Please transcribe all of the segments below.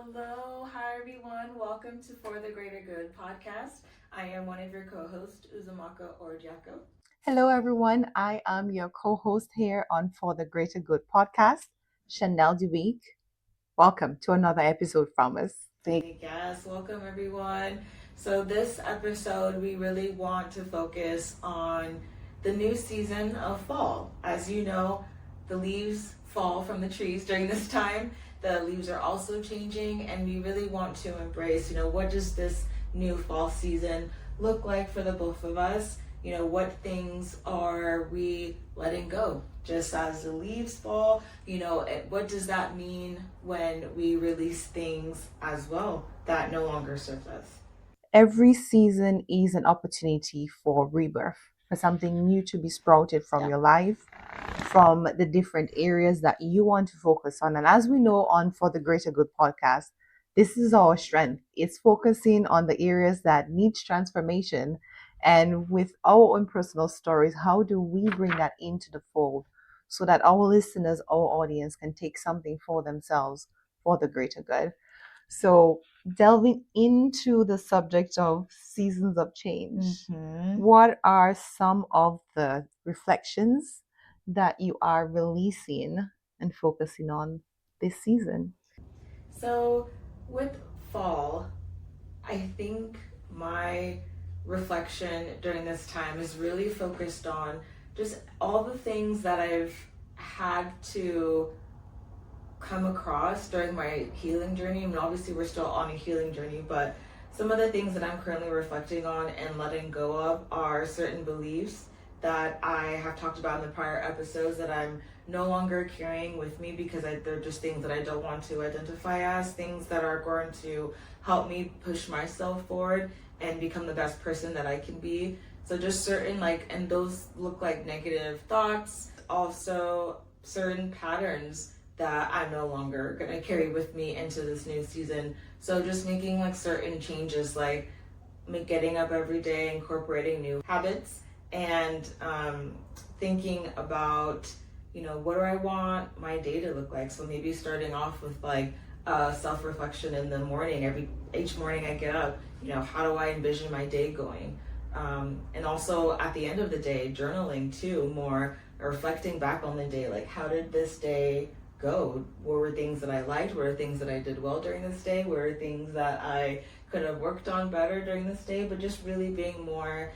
Hello, hi everyone. Welcome to For the Greater Good podcast. I am one of your co-hosts, Uzumaka Orjako. Hello, everyone. I am your co host here on For the Greater Good podcast, Chanel Duweek. Welcome to another episode from us. Yes, welcome everyone. So this episode, we really want to focus on the new season of fall. As you know, the leaves fall from the trees during this time. The leaves are also changing, and we really want to embrace, what does this new fall season look like for the both of us? What things are we letting go? Just as the leaves fall, what does that mean when we release things as well that no longer serve us? Every season is an opportunity for rebirth, for something new to be sprouted from your life, from the different areas that you want to focus on. And as we know on For the Greater Good podcast, this is our strength. It's focusing on the areas that needs transformation. And with our own personal stories, how do we bring that into the fold so that our listeners, our audience can take something for themselves for the greater good? So, delving into the subject of seasons of change, what are some of the reflections that you are releasing and focusing on this season? So, with fall, I think my reflection during this time is really focused on just all the things that I've had to come across during my healing journey. I mean, obviously, we're still on a healing journey, but some of the things that I'm currently reflecting on and letting go of are certain beliefs that I have talked about in the prior episodes that I'm no longer carrying with me because they're just things that I don't want to identify as things that are going to help me push myself forward and become the best person that I can be. So just certain and those look like negative thoughts, also certain patterns that I'm no longer gonna carry with me into this new season. So just making certain changes, like getting up every day, incorporating new habits, and thinking about what do I want my day to look like. So maybe starting off with self-reflection in the morning. Each morning I get up, how do I envision my day going? And also at the end of the day, journaling too, more reflecting back on the day, like how did this day go? What were things that I liked? What were things that I did well during this day? What were things that I could have worked on better during this day? But just really being more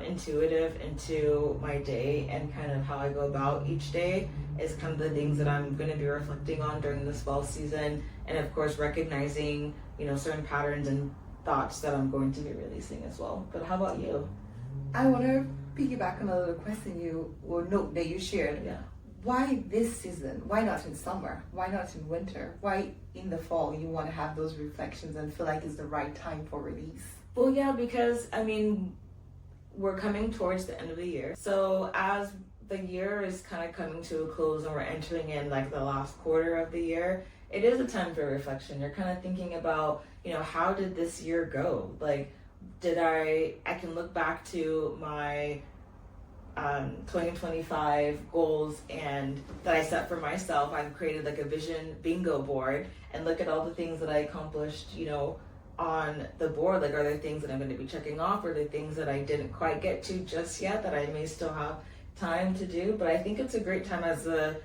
intuitive into my day and kind of how I go about each day is kind of the things that I'm going to be reflecting on during this fall season. And of course, recognizing, certain patterns and thoughts that I'm going to be releasing as well. But how about you? I want to piggyback on a little question note that you shared. Yeah. Why this season? Why not in summer? Why not in winter? Why in the fall you want to have those reflections and feel like it's the right time for release? Well, yeah, because we're coming towards the end of the year. So as the year is kind of coming to a close and we're entering in the last quarter of the year, it is a time for reflection. You're kind of thinking about, how did this year go? I can look back to my 2025 goals and that I set for myself. I've created a vision bingo board and look at all the things that I accomplished, on the board. Are there things that I'm going to be checking off? Or are there things that I didn't quite get to just yet that I may still have time to do? But I think it's a great time as the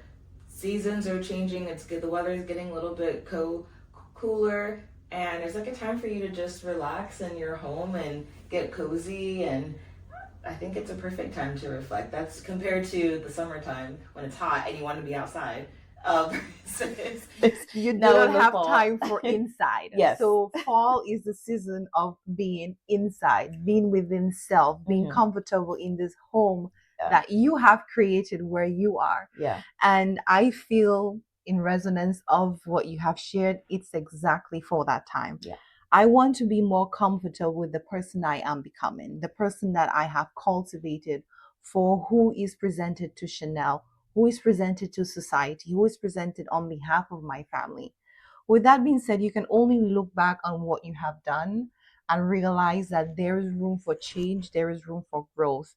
seasons are changing. It's good. The weather is getting a little bit cooler, and there's a time for you to just relax in your home and get cozy. And I think it's a perfect time to reflect. That's compared to the summertime when it's hot and you want to be outside. You don't have time for inside. Yes. So fall is the season of being inside, being within self, being comfortable in this home that you have created where you are. Yeah. And I feel in resonance of what you have shared, it's exactly for that time. Yeah. I want to be more comfortable with the person I am becoming, the person that I have cultivated for who is presented to Chanel, who is presented to society, who is presented on behalf of my family. With that being said, you can only look back on what you have done and realize that there is room for change, there is room for growth.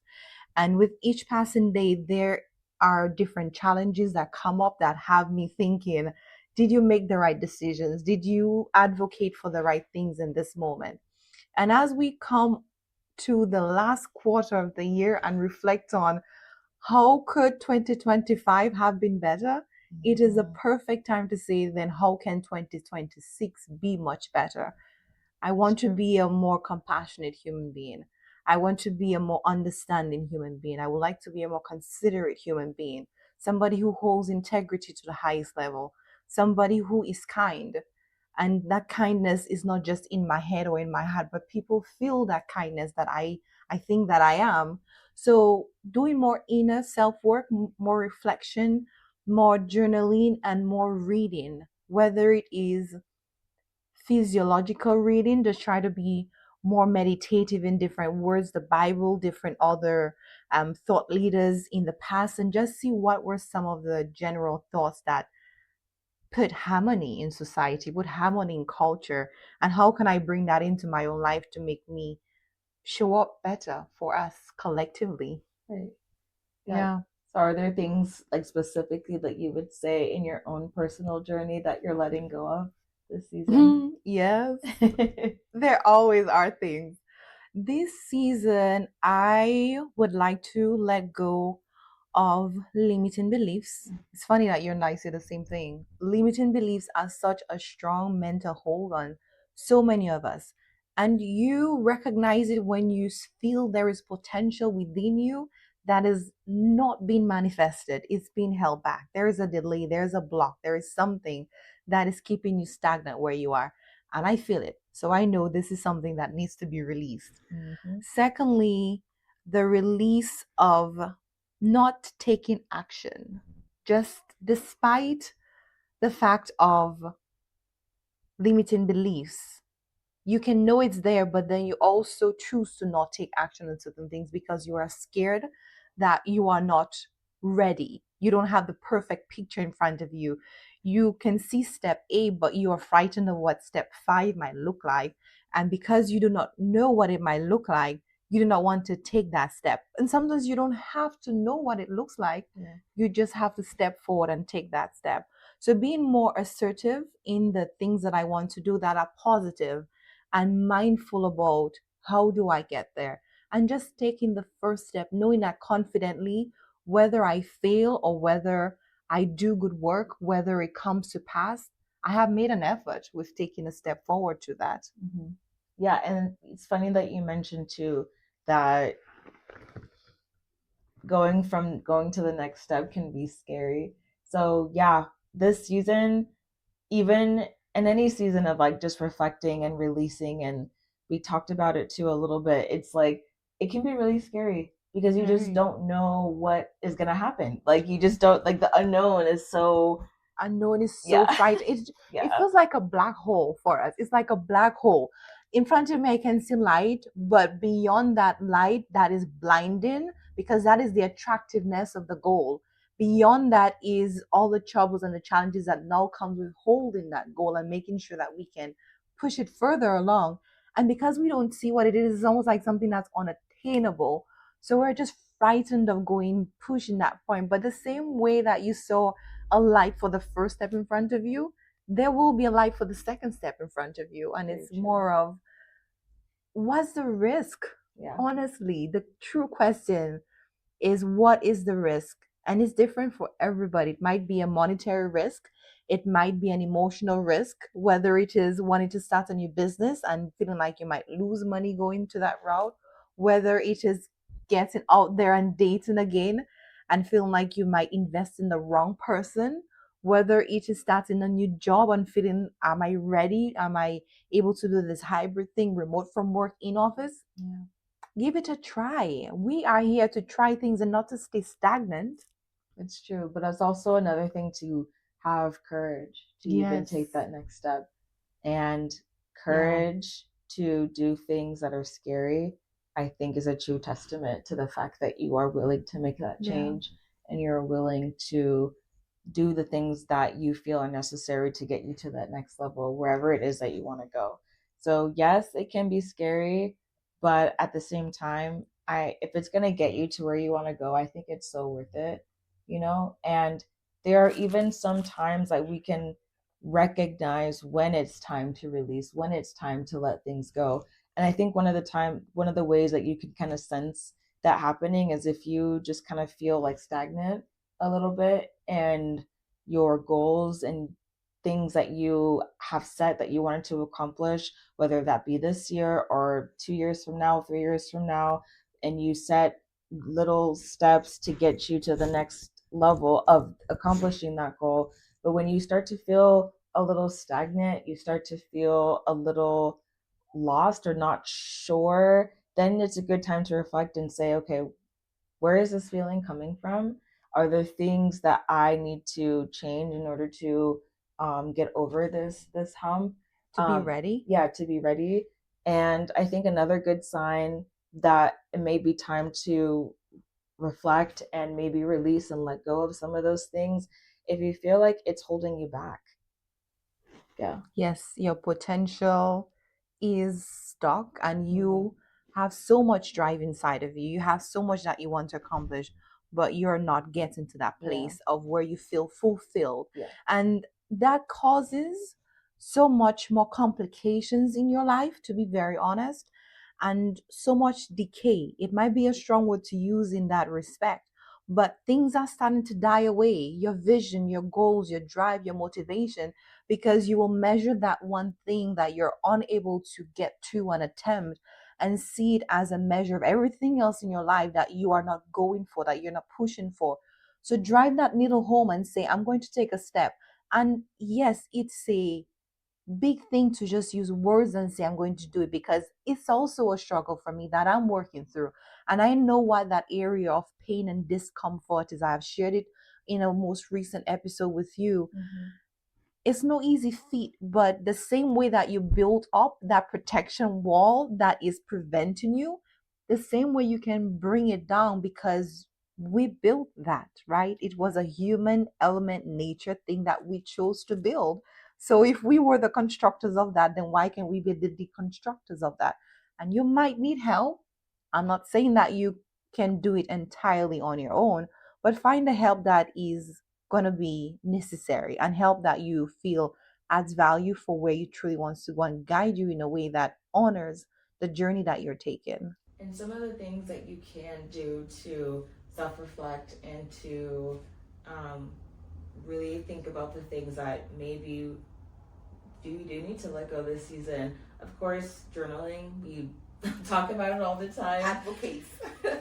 And with each passing day, there are different challenges that come up that have me thinking, Did you make the right decisions? Did you advocate for the right things in this moment? And as we come to the last quarter of the year and reflect on how could 2025 have been better, it is a perfect time to say, then how can 2026 be much better? I want to be a more compassionate human being. I want to be a more understanding human being. I would like to be a more considerate human being, somebody who holds integrity to the highest level, somebody who is kind. And that kindness is not just in my head or in my heart, but people feel that kindness that I think that I am. So doing more inner self-work, more reflection, more journaling, and more reading, whether it is physiological reading, just try to be more meditative in different words, the Bible, different other thought leaders in the past, and just see what were some of the general thoughts that put harmony in society, put harmony in culture, and how can I bring that into my own life to make me show up better for us collectively. Right. Yeah. So are there things like specifically that you would say in your own personal journey that you're letting go of this season? Yes, there always are things. This season, I would like to let go of limiting beliefs. It's funny that you and I say the same thing. Limiting beliefs are such a strong mental hold on so many of us. And you recognize it when you feel there is potential within you that is not being manifested. It's being held back. There is a delay, there's a block, there is something that is keeping you stagnant where you are. And I feel it. So I know this is something that needs to be released. Secondly, the release of not taking action, just despite the fact of limiting beliefs. You can know it's there, but then you also choose to not take action on certain things because you are scared that you are not ready. You don't have the perfect picture in front of you. You can see step A, but you are frightened of what step 5 might look like. And because you do not know what it might look like, you do not want to take that step. And sometimes you don't have to know what it looks like. Yeah. You just have to step forward and take that step. So being more assertive in the things that I want to do that are positive and mindful about how do I get there, and just taking the first step, knowing that confidently, whether I fail or whether I do good work, whether it comes to pass, I have made an effort with taking a step forward to that. Mm-hmm. Yeah, and it's funny that you mentioned too that going to the next step can be scary. So yeah, this season, even in any season of like just reflecting and releasing, and we talked about it too a little bit, it's like it can be really scary because you just don't know what is gonna happen. Like you just don't, like the unknown is so frightening. It feels like a black hole for us. It's like a black hole. In front of me, I can see light, but beyond that light, that is blinding because that is the attractiveness of the goal. Beyond that is all the troubles and the challenges that now comes with holding that goal and making sure that we can push it further along. And because we don't see what it is, it's almost like something that's unattainable. So we're just frightened of pushing that point. But the same way that you saw a light for the first step in front of you, there will be a light for the second step in front of you. And it's more of, what's the risk? Yeah. Honestly, the true question is, what is the risk? And it's different for everybody. It might be a monetary risk. It might be an emotional risk, whether it is wanting to start a new business and feeling like you might lose money going to that route, whether it is getting out there and dating again and feeling like you might invest in the wrong person, whether it is starting a new job and feeling, am I ready? Am I able to do this hybrid thing, remote from work, in office? Yeah. Give it a try. We are here to try things and not to stay stagnant. It's true, but it's also another thing to have courage to even take that next step, and courage to do things that are scary, I think, is a true testament to the fact that you are willing to make that change and you're willing to do the things that you feel are necessary to get you to that next level, wherever it is that you want to go. So yes, it can be scary, but at the same time, if it's going to get you to where you want to go, I think it's so worth it, you know? And there are even some times that we can recognize when it's time to release, when it's time to let things go. And I think one of the ways that you can kind of sense that happening is if you just kind of feel like stagnant a little bit, and your goals and things that you have set that you wanted to accomplish, whether that be this year or 2 years from now, 3 years from now, and you set little steps to get you to the next level of accomplishing that goal. But when you start to feel a little stagnant, you start to feel a little lost or not sure, then it's a good time to reflect and say, okay, where is this feeling coming from? Are there things that I need to change in order to get over this hump? To be ready? Yeah, to be ready. And I think another good sign that it may be time to reflect and maybe release and let go of some of those things if you feel like it's holding you back. Yeah. Yes, your potential is stuck and you have so much drive inside of you. You have so much that you want to accomplish, but you're not getting to that place of where you feel fulfilled. Yeah. And that causes so much more complications in your life, to be very honest, and so much decay. It might be a strong word to use in that respect, but things are starting to die away. Your vision, your goals, your drive, your motivation, because you will measure that one thing that you're unable to get to an attempt and see it as a measure of everything else in your life that you are not going for, that you're not pushing for. So drive that needle home and say, I'm going to take a step. And yes, it's a big thing to just use words and say I'm going to do it, because it's also a struggle for me that I'm working through. And I know what that area of pain and discomfort is. I have shared it in a most recent episode with you. It's no easy feat, but the same way that you build up that protection wall that is preventing you, the same way you can bring it down, because we built that, right? It was a human element nature thing that we chose to build. So if we were the constructors of that, then why can't we be the deconstructors of that? And you might need help. I'm not saying that you can do it entirely on your own, but find the help that is going to be necessary, and help that you feel adds value for where you truly wants to go and guide you in a way that honors the journey that you're taking. And some of the things that you can do to self-reflect and to um, really think about the things that maybe you do need to let go this season. Of course, journaling, we talk about it all the time. Advocates.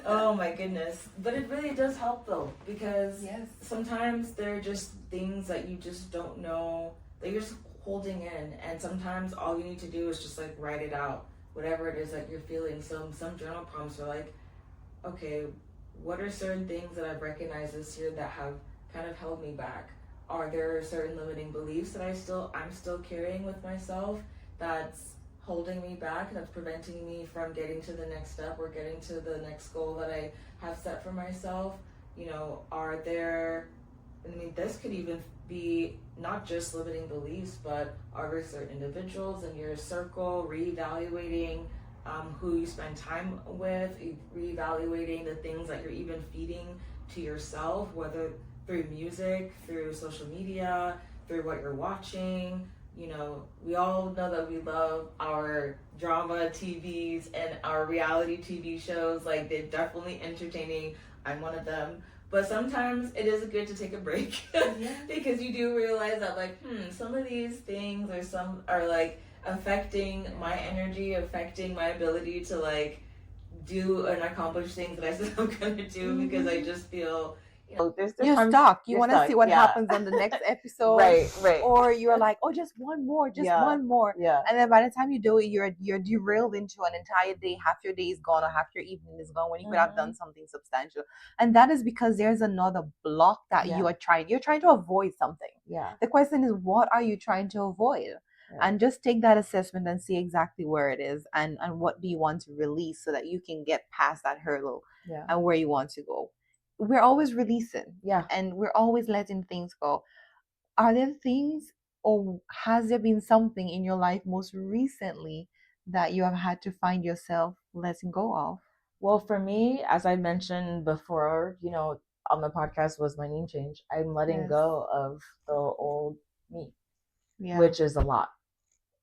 Oh my goodness. But it really does help though, because Yes. sometimes there are just things that you just don't know, that you're just holding in. And sometimes all you need to do is just like write it out, whatever it is that you're feeling. So some journal prompts are like, okay, what are certain things that I've recognized this year that have kind of held me back? Are there certain limiting beliefs that I'm still carrying with myself that's holding me back, that's preventing me from getting to the next step or getting to the next goal that I have set for myself? You know, are there, I mean, this could even be not just limiting beliefs, but are there certain individuals in your circle, reevaluating who you spend time with, reevaluating the things that you're even feeding to yourself, whether through music, through social media, through what you're watching. You know, we all know that we love our drama TVs and our reality TV shows. Like, they're definitely entertaining. I'm one of them. But sometimes it is good to take a break because you do realize that, like, some of these things are like affecting my energy, affecting my ability to like do and accomplish things that I said I'm gonna do, because I just feel, you know, there's You're stuck. You want to see what happens on the next episode, right? Or you're like, oh, just one more, one more, Yeah. and then by the time you do it, you're derailed into an entire day. Half your day is gone, or half your evening is gone when you could have done something substantial. And that is because there's another block that you're trying to avoid something. Yeah. The question is, what are you trying to avoid? And just take that assessment and see exactly where it is, and what do you want to release so that you can get past that hurdle and where you want to go. We're always releasing, and we're always letting things go. Are there things, or has there been something in your life most recently that you have had to find yourself letting go of? Well, for me, as I mentioned before, you know, on the podcast, was my name change. I'm letting go of the old me. Yeah. which is a lot.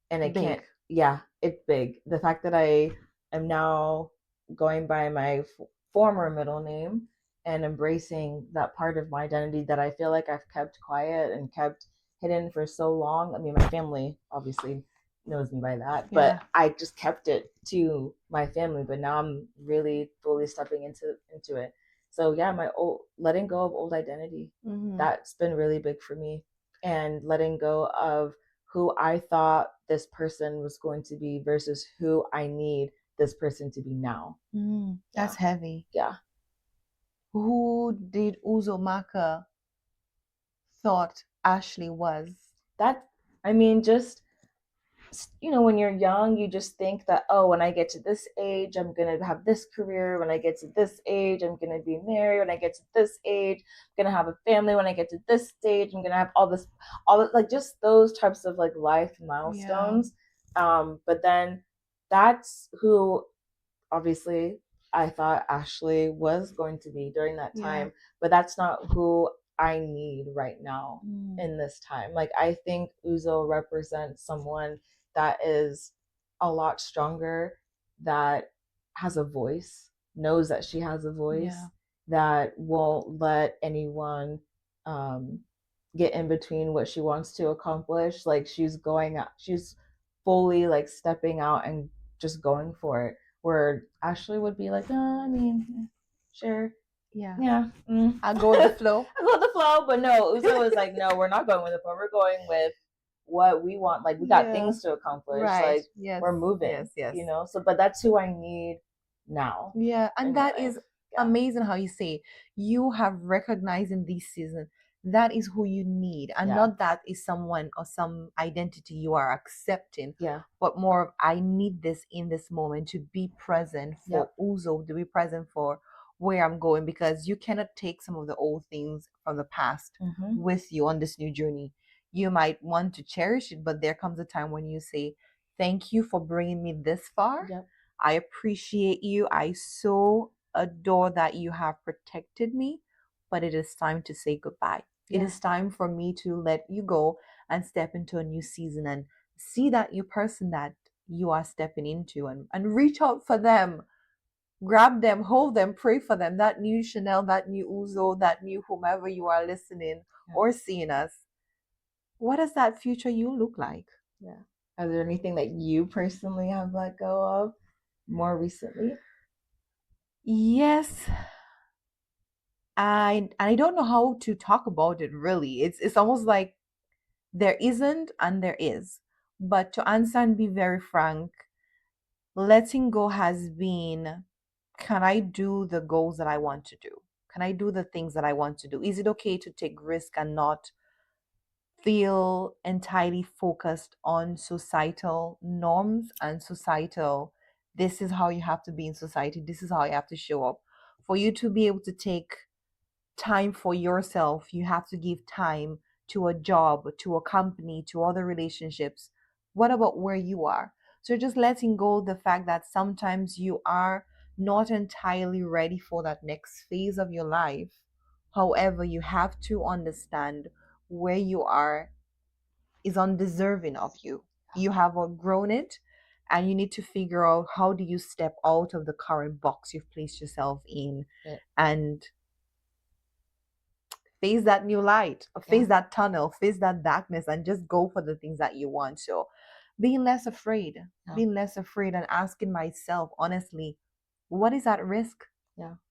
And it can't, Big. yeah, it's big. The fact that I am now going by my former middle name and embracing that part of my identity that I feel like I've kept quiet and kept hidden for so long. I mean, my family obviously knows me by that, Yeah. but I just kept it to my family. But now I'm really fully stepping into it. So yeah, my old letting go of old identity, Mhm. that's been really big for me, and letting go of who I thought this person was going to be versus who I need this person to be now. That's heavy. Yeah. Who did Uzumaki thought Ashley was? That, I mean, just, when you're young, you just think that, oh, when I get to this age, I'm going to have this career. When I get to this age, I'm going to be married. When I get to this age, I'm going to have a family. When I get to this stage, I'm going to have like just those types of like life milestones. Yeah. But then that's who obviously I thought Ashley was going to be during that time, yeah. But that's not who I need right now in this time. Like, I think Uzo represents someone that is a lot stronger, that has a voice, knows that she has a voice, yeah. That won't let anyone get in between what she wants to accomplish. Like, she's fully like stepping out and just going for it, where Ashley would be like, I mean, sure. Yeah. I'll go with the flow. I'll go with the flow. But no, Uzo was like, no, we're not going with the flow. We're going with what we want. Like, we got things to accomplish. Right. Like, yes. We're moving. Yes. So, but that's who I need now. Yeah. And that is amazing how you say you have recognized in this season that is who you need, and not that is someone or some identity you are accepting, but more of, I need this in this moment to be present for Uzo, to be present for where I'm going, because you cannot take some of the old things from the past with you on this new journey. You might want to cherish it, but there comes a time when you say, thank you for bringing me this far. I appreciate you. I so adore that you have protected me, but it is time to say goodbye. It is time for me to let you go and step into a new season and see that new person that you are stepping into, and reach out for them. Grab them, hold them, pray for them. That new Chanel, that new Uzo, that new whomever you are listening or seeing us. What does that future you look like? Yeah. Are there anything that you personally have let go of more recently? Yes. I don't know how to talk about it really. It's almost like there isn't and there is. But to answer and be very frank, letting go has been, can I do the goals that I want to do? Can I do the things that I want to do? Is it okay to take risk and not feel entirely focused on societal norms and societal, this is how you have to be in society, this is how you have to show up? For you to be able to take time for yourself, you have to give time to a job, to a company, to other relationships. What about where you are? So just letting go the fact that sometimes you are not entirely ready for that next phase of your life. However, you have to understand where you are is undeserving of you. You have outgrown it, and you need to figure out, how do you step out of the current box you've placed yourself in and face that new light, face that tunnel, face that darkness, and just go for the things that you want. So being less afraid, and asking myself honestly, what is at risk?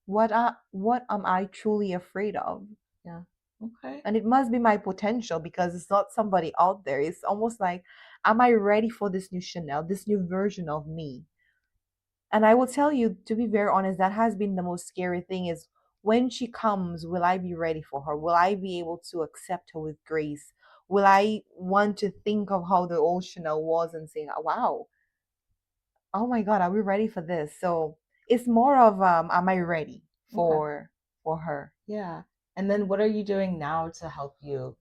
What am I truly afraid of? Okay. And it must be my potential, because it's not somebody out there. It's almost like, am I ready for this new Chanel, this new version of me? And I will tell you, to be very honest, that has been the most scary thing, is when she comes, will I be ready for her? Will I be able to accept her with grace? Will I want to think of how the old Chanel was and say, wow, oh my God, are we ready for this? So it's more of, am I ready for her? Yeah. And then what are you doing now to help you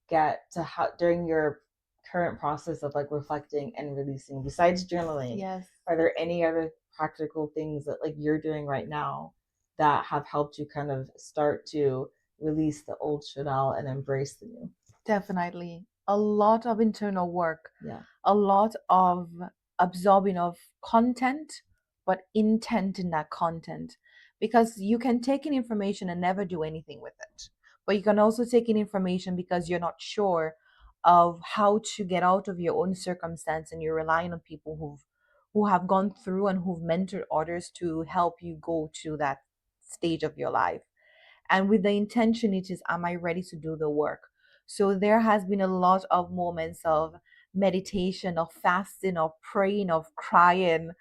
get to how during your current process of like reflecting and releasing, besides journaling? Are there any other practical things that like you're doing right now that have helped you kind of start to release the old Chanel and embrace the new? Definitely. a lot of internal work, Yeah. a lot of absorbing of content, but intent in that content. Because you can take in information and never do anything with it. But you can also take in information because you're not sure of how to get out of your own circumstance, and you're relying on people who have gone through and who've mentored others to help you go to that stage of your life. And with the intention, it is, am I ready to do the work? So there has been a lot of moments of meditation, of fasting, of praying, of crying,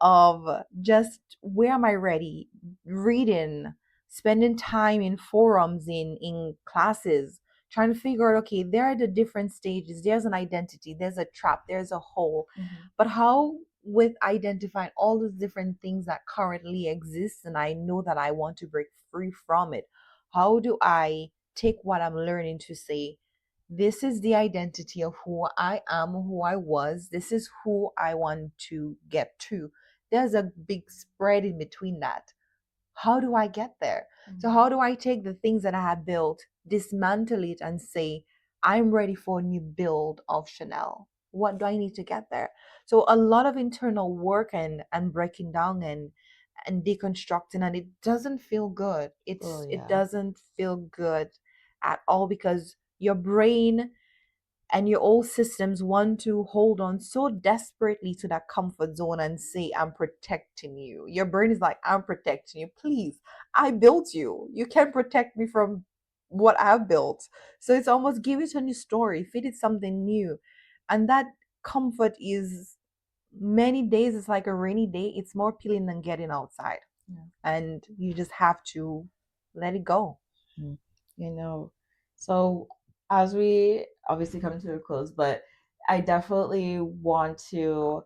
of just, where am I ready? Reading, spending time in forums, in classes, trying to figure out, okay, there are the different stages. There's an identity, there's a trap, there's a hole. Mm-hmm. But how, with identifying all those different things that currently exist, and I know that I want to break free from it, how do I take what I'm learning to say, this is the identity of who I am, who I was, this is who I want to get to. There's a big spread in between that. How do I get there? So how do I take the things that I have built, dismantle it, and say, I'm ready for a new build of Chanel? What do I need to get there? So a lot of internal work and breaking down and deconstructing, and it doesn't feel good. It doesn't feel good at all, because your brain and your old systems want to hold on so desperately to that comfort zone and say, I'm protecting you. Your brain is like, I'm protecting you. Please, I built you. You can protect me from what I've built. So it's almost, give it a new story, feed it something new. And that comfort is, many days it's like a rainy day. It's more appealing than getting outside. Yeah. And you just have to let it go. You know, so as we obviously come to a close, but I definitely want to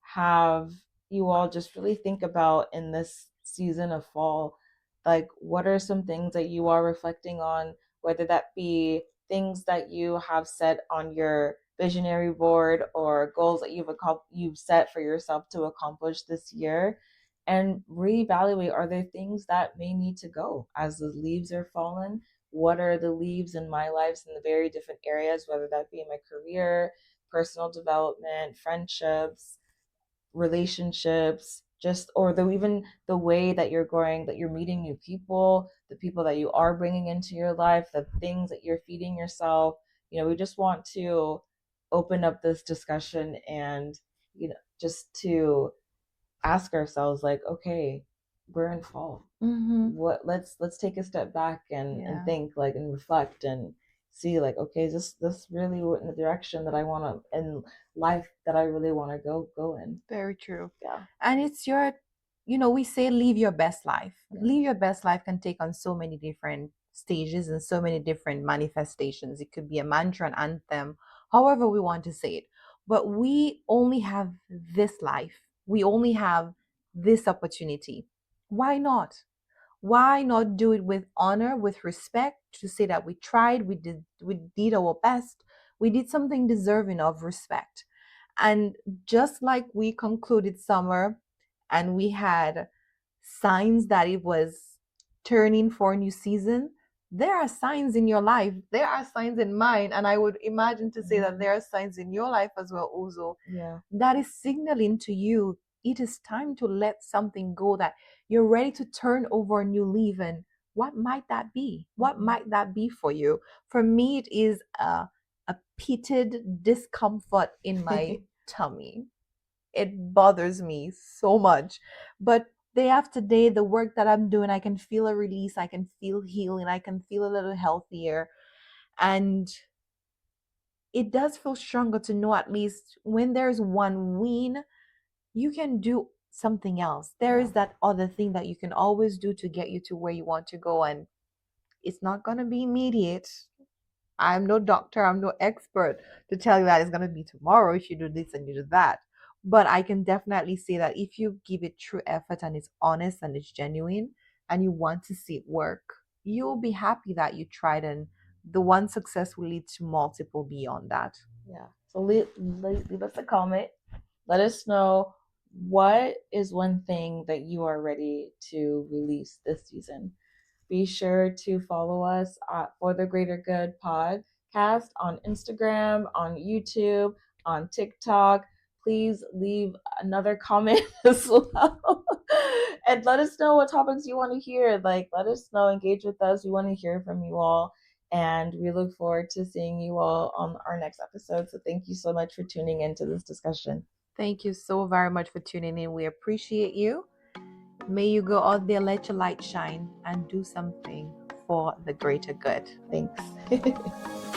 have you all just really think about, in this season of fall, like, what are some things that you are reflecting on, whether that be things that you have set on your visionary board, or goals that you've set for yourself to accomplish this year, and reevaluate, are there things that may need to go as the leaves are fallen? What are the leaves in my lives in the very different areas, whether that be in my career, personal development, friendships, relationships, just, or even the way that you're going, that you're meeting new people, the people that you are bringing into your life, the things that you're feeding yourself. We just want to open up this discussion, and just to ask ourselves, like, okay, we're in fall. What, let's take a step back and think, like, and reflect and see, like, okay, is this really in the direction that I want to, in life, that I really want to go in? Very true. Yeah. And it's your, we say live your best life. Live your best life can take on so many different stages and so many different manifestations. It could be a mantra, an anthem, however we want to say it. But we only have this life. We only have this opportunity. Why not? Why not do it with honor, with respect, to say that we tried, we did our best, we did something deserving of respect. And just like we concluded summer and we had signs that it was turning for a new season, there are signs in your life. There are signs in mine. And I would imagine to say that there are signs in your life as well, Uzo, that is signaling to you it is time to let something go, that you're ready to turn over a new leaf. And what might that be? What might that be for you? For me, it is a pitted discomfort in my tummy. It bothers me so much. But day after day, the work that I'm doing, I can feel a release, I can feel healing, I can feel a little healthier. And it does feel stronger to know, at least when there's one win, you can do something else. There is that other thing that you can always do to get you to where you want to go. And it's not going to be immediate. I'm no doctor, I'm no expert to tell you that it's going to be tomorrow if you do this and you do that. But I can definitely say that if you give it true effort and it's honest and it's genuine and you want to see it work, you'll be happy that you tried, and the one success will lead to multiple beyond that. Yeah. So leave us a comment. Let us know, what is one thing that you are ready to release this season. Be sure to follow us for the Greater Good Pod. Podcast on Instagram, on YouTube, on TikTok. Please leave another comment as well. And let us know what topics you want to hear. Like, let us know, engage with us. We want to hear from you all. And we look forward to seeing you all on our next episode. So thank you so much for tuning into this discussion. Thank you so very much for tuning in. We appreciate you. May you go out there, let your light shine, and do something for the greater good. Thanks.